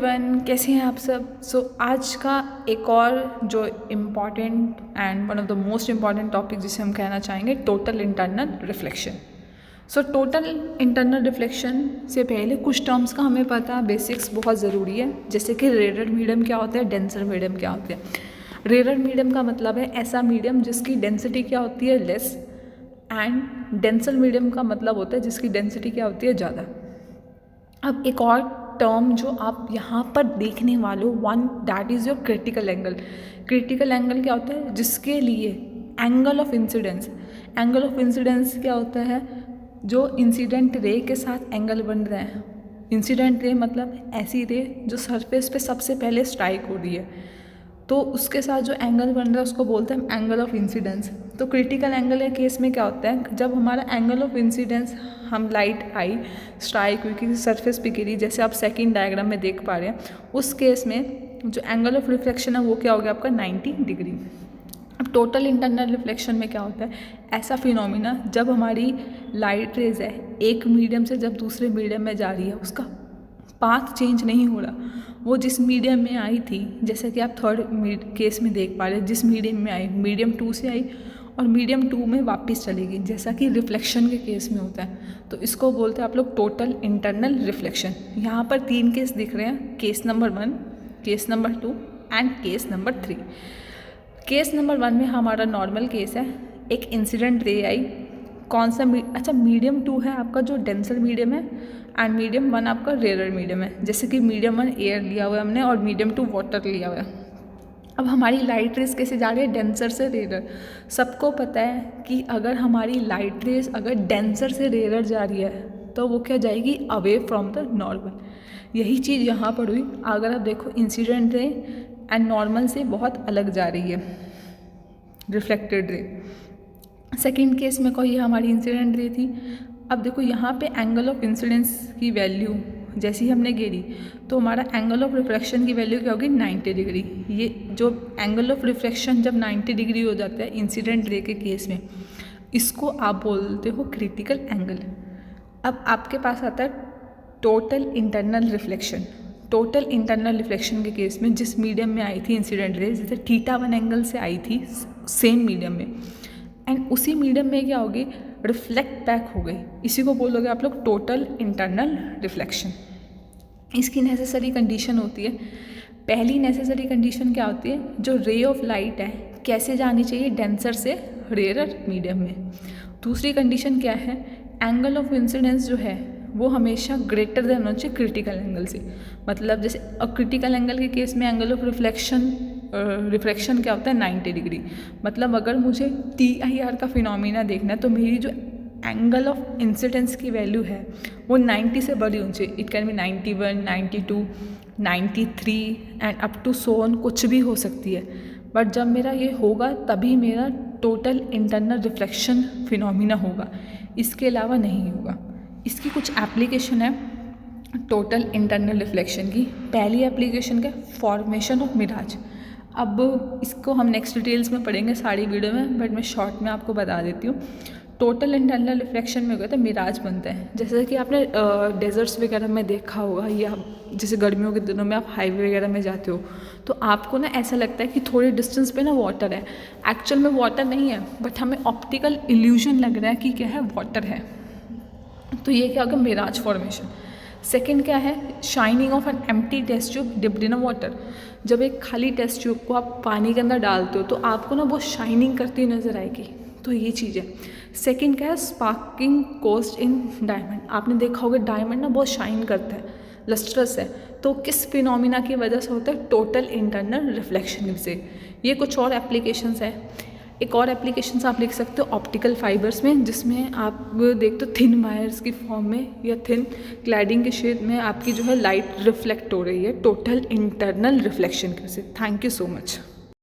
Everyone, कैसे हैं आप सब। आज का एक और जो important and one of the most important topic जिसे हम कहना चाहेंगे, total internal reflection. Total internal reflection से पहले कुछ टर्म्स का हमें पता, बेसिक्स बहुत ज़रूरी है, जैसे कि रेयर मीडियम क्या होता है, डेंसर मीडियम क्या होते हैं। रेयर मीडियम का मतलब है ऐसा मीडियम जिसकी डेंसिटी क्या होती है, लेस, एंड डेंसर मीडियम का मतलब होता है जिसकी डेंसिटी क्या होती है, ज़्यादा। अब एक और टर्म जो आप यहाँ पर देखने वाले हो, one that is your critical angle. Critical angle क्या होता है, जिसके लिए angle of incidence, angle of incidence क्या होता है, जो इंसिडेंट रे के साथ एंगल बन रहे हैं। इंसिडेंट रे मतलब ऐसी रे जो सरफेस पे सबसे पहले स्ट्राइक हो रही है, तो उसके साथ जो एंगल बन रहा है उसको बोलते हैं एंगल ऑफ इंसिडेंस। तो क्रिटिकल एंगल के केस में क्या होता है, जब हमारा एंगल ऑफ इंसिडेंस, हम लाइट आई स्ट्राइक हुई किसी सरफेस पे गिरी, जैसे आप सेकंड डायग्राम में देख पा रहे हैं, उस केस में जो एंगल ऑफ रिफ्लेक्शन है वो क्या हो गया आपका 90 डिग्री। अब टोटल इंटरनल रिफ्लेक्शन में क्या होता है, ऐसा फिनोमिना जब हमारी लाइट रेज है एक मीडियम से जब दूसरे मीडियम में जा रही है, उसका पाथ चेंज नहीं हो रहा, वो जिस मीडियम में आई थी, जैसे कि आप थर्ड केस में देख पा रहे हैं, जिस मीडियम में आई, मीडियम 2 से आई और मीडियम 2 में वापस चलेगी, जैसा कि रिफ्लेक्शन के केस में होता है। तो इसको बोलते हैं आप लोग टोटल इंटरनल रिफ्लेक्शन। यहाँ पर 3 केस दिख रहे हैं, case number 1, case number 2 and case number 3। Case number 1 में हमारा नॉर्मल केस है, एक इंसिडेंट रे आई, कौन सा अच्छा मीडियम 2 है आपका जो डेंसर मीडियम है, एंड मीडियम 1 आपका रेयर मीडियम है, जैसे कि मीडियम 1 एयर लिया हुआ है हमने और मीडियम 2 वाटर लिया हुआ है। अब हमारी लाइट रेस कैसे जा रही है, डेंसर से रेयर। सबको पता है कि अगर हमारी लाइट रेस अगर डेंसर से रेयर जा रही है तो वो क्या जाएगी, अवे फ्रॉम द नॉर्मल। यही चीज़ यहाँ पर हुई। अगर आप देखो इंसिडेंट रे एंड नॉर्मल से बहुत अलग जा रही है रिफ्लेक्टेड रे। सेकेंड केस में कोई हमारी इंसिडेंट रे थी। अब देखो यहाँ पे एंगल ऑफ इंसिडेंस की वैल्यू जैसी हमने गिरी तो हमारा एंगल ऑफ रिफ्लेक्शन की वैल्यू क्या होगी, 90 डिग्री। ये जो एंगल ऑफ रिफ्लेक्शन जब 90 डिग्री हो जाता है इंसिडेंट रे के केस में, इसको आप बोलते हो क्रिटिकल एंगल। अब आपके पास आता है total internal reflection. Total internal reflection के केस में जिस मीडियम में आई थी इंसिडेंट रे, जैसे θ1 एंगल से आई थी सेम मीडियम में, एंड उसी मीडियम में क्या होगी, रिफ्लेक्ट बैक हो गई, इसी को बोलोगे आप लोग टोटल इंटरनल रिफ्लेक्शन। इसकी नेसेसरी कंडीशन होती है, पहली नेसेसरी कंडीशन क्या होती है, जो रे ऑफ लाइट है कैसे जानी चाहिए, डेंसर से रेयर मीडियम में। दूसरी कंडीशन क्या है, एंगल ऑफ इंसिडेंस जो है वो हमेशा ग्रेटर देन होना चाहिए क्रिटिकल एंगल से। मतलब जैसे क्रिटिकल एंगल के केस में एंगल ऑफ रिफ्लेक्शन क्या होता है, 90 डिग्री। मतलब अगर मुझे TIR का फिनोमिना देखना है तो मेरी जो एंगल ऑफ इंसिडेंस की वैल्यू है वो 90 से बड़ी होनी चाहिए। It can be 91, 92, 93 and up to so on, कुछ भी हो सकती है। बट जब मेरा ये होगा तभी मेरा टोटल इंटरनल रिफ्लेक्शन फिनोमिना होगा, इसके अलावा नहीं होगा। इसकी कुछ एप्लीकेशन है टोटल इंटरनल रिफ्लेक्शन की। पहली एप्लीकेशन क्या, फॉर्मेशन ऑफ मिराज। अब इसको हम नेक्स्ट डिटेल्स में पढ़ेंगे सारी वीडियो में, बट मैं शॉर्ट में आपको बता देती हूँ। टोटल इंटरनल रिफ्लेक्शन में कहते हैं मिराज बनते हैं, जैसे कि आपने डेजर्ट्स वगैरह में देखा होगा, या जैसे गर्मियों के दिनों में आप हाईवे वगैरह में जाते हो तो आपको ना ऐसा लगता है कि थोड़े डिस्टेंस पे ना वाटर है, एक्चुअल में वाटर नहीं है, बट हमें ऑप्टिकल इल्यूजन लग रहा है कि क्या है, वाटर है। तो ये क्या होगा, मिराज फॉर्मेशन। सेकेंड क्या है, shining of an empty test tube dipped in water. जब एक खाली टेस्ट ट्यूब को आप पानी के अंदर डालते हो तो आपको ना वो शाइनिंग करती नज़र आएगी, तो ये चीज़ है। सेकेंड क्या है, स्पार्किंग कोस्ट इन डायमंड। आपने देखा होगा डायमंड ना बहुत शाइन करता है, लस्ट्रस है, तो किस फिनोमिना की वजह से होता है, टोटल इंटरनल रिफ्लेक्शन से। ये कुछ और एप्लीकेशंस है। एक और एप्लीकेशंस आप लिख सकते हो ऑप्टिकल फाइबर्स में, जिसमें आप देखते हो थिन वायर्स की फॉर्म में या थिन क्लैडिंग के शेड में आपकी जो है लाइट रिफ्लेक्ट हो रही है टोटल इंटरनल रिफ्लेक्शन से। Thank you so much.